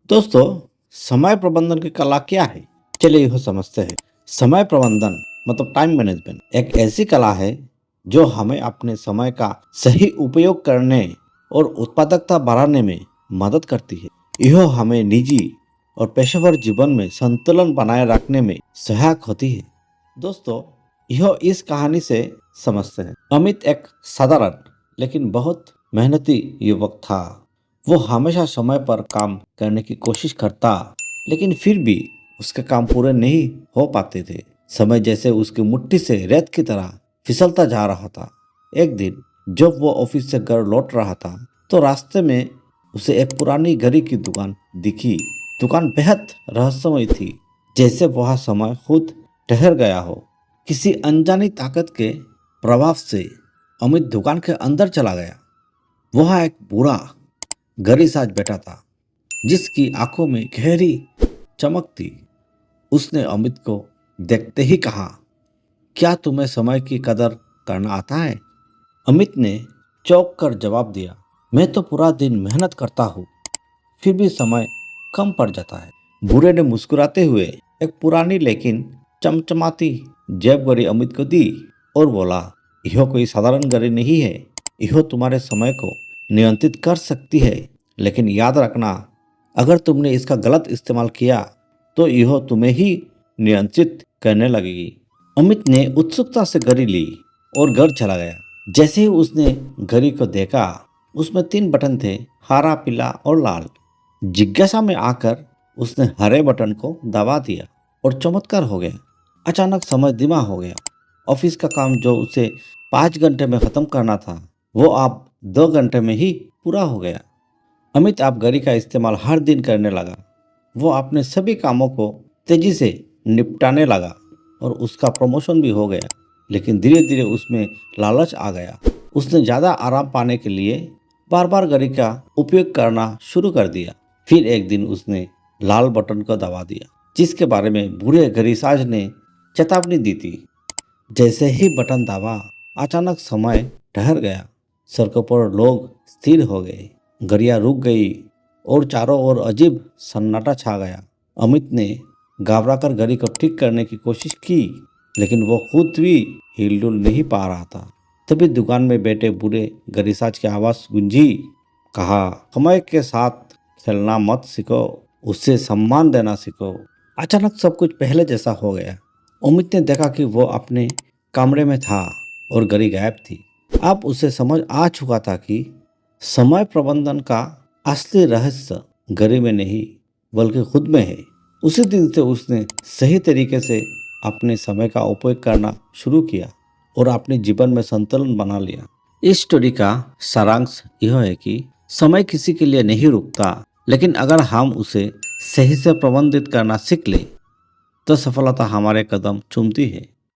दोस्तों, समय प्रबंधन की कला क्या है? चलिए यह समझते हैं। समय प्रबंधन मतलब टाइम मैनेजमेंट एक ऐसी कला है जो हमें अपने समय का सही उपयोग करने और उत्पादकता बढ़ाने में मदद करती है। यह हमें निजी और पेशेवर जीवन में संतुलन बनाए रखने में सहायक होती है। दोस्तों, यह इस कहानी से समझते हैं। अमित एक साधारण लेकिन बहुत मेहनती युवक था। वो हमेशा समय पर काम करने की कोशिश करता, लेकिन फिर भी उसके काम पूरे नहीं हो पाते थे। समय जैसे उसकी मुट्ठी से रेत की तरह फिसलता जा रहा था। एक दिन जब वो ऑफिस से घर लौट रहा था, तो रास्ते में उसे एक पुरानी घड़ी की दुकान दिखी। दुकान बेहद रहस्यमय थी, जैसे वह समय खुद ठहर गया हो। किसी अनजानी ताकत के प्रभाव से अमित दुकान के अंदर चला गया। वह एक बूढ़ा घड़ी साज बैठा था, जिसकी आंखों में गहरी चमक थी। उसने अमित को देखते ही कहा, क्या तुम्हें समय की कदर करना आता है? अमित ने चौंक कर जवाब दिया, मैं तो पूरा दिन मेहनत करता हूँ, फिर भी समय कम पड़ जाता है। बूढ़े ने मुस्कुराते हुए एक पुरानी लेकिन चमचमाती जेब घड़ी अमित को दी और बोला, यह कोई साधारण घड़ी नहीं है। यह तुम्हारे समय को नियंत्रित कर सकती है, लेकिन याद रखना, अगर तुमने इसका गलत इस्तेमाल किया तो यह तुम्हें ही नियंत्रित करने लगेगी। अमित ने उत्सुकता से घड़ी ली और घर चला गया। जैसे ही उसने घड़ी को देखा, उसमें 3 बटन थे, हरा, पीला और लाल। जिज्ञासा में आकर उसने हरे बटन को दबा दिया और चमत्कार हो गया। अचानक समय धीमा हो गया। ऑफिस का काम जो उसे 5 घंटे में खत्म करना था, वो अब 2 घंटे में ही पूरा हो गया। अमित अब घड़ी का इस्तेमाल हर दिन करने लगा। वो अपने सभी कामों को तेजी से निपटाने लगा और उसका प्रमोशन भी हो गया। लेकिन धीरे धीरे उसमें लालच आ गया। उसने ज़्यादा आराम पाने के लिए बार बार घड़ी का उपयोग करना शुरू कर दिया। फिर एक दिन उसने लाल बटन को दबा दिया, जिसके बारे में बूढ़े घड़ीसाज ने चेतावनी दी थी। जैसे ही बटन दबा, अचानक समय ठहर गया। सड़कों पर लोग स्थिर हो गए, घड़ियां रुक गई और चारों ओर अजीब सन्नाटा छा गया। अमित ने घबराकर घड़ी को ठीक करने की कोशिश की, लेकिन वो खुद भी हिलडुल नहीं पा रहा था। तभी दुकान में बैठे बूढ़े घड़ीसाज की आवाज गूंजी, कहा, समय के साथ खेलना मत सीखो, उससे सम्मान देना सीखो। अचानक सब कुछ पहले जैसा हो गया। अमित ने देखा कि वो अपने कमरे में था और घड़ी गायब थी। अब उसे समझ आ चुका था कि समय प्रबंधन का असली रहस्य घड़ी में नहीं, बल्कि खुद में है। उसी दिन से उसने सही तरीके से अपने समय का उपयोग करना शुरू किया और अपने जीवन में संतुलन बना लिया। इस स्टोरी का सारांश यह है कि समय किसी के लिए नहीं रुकता, लेकिन अगर हम उसे सही से प्रबंधित करना सीख ले, तो सफलता हमारे कदम चूमती है।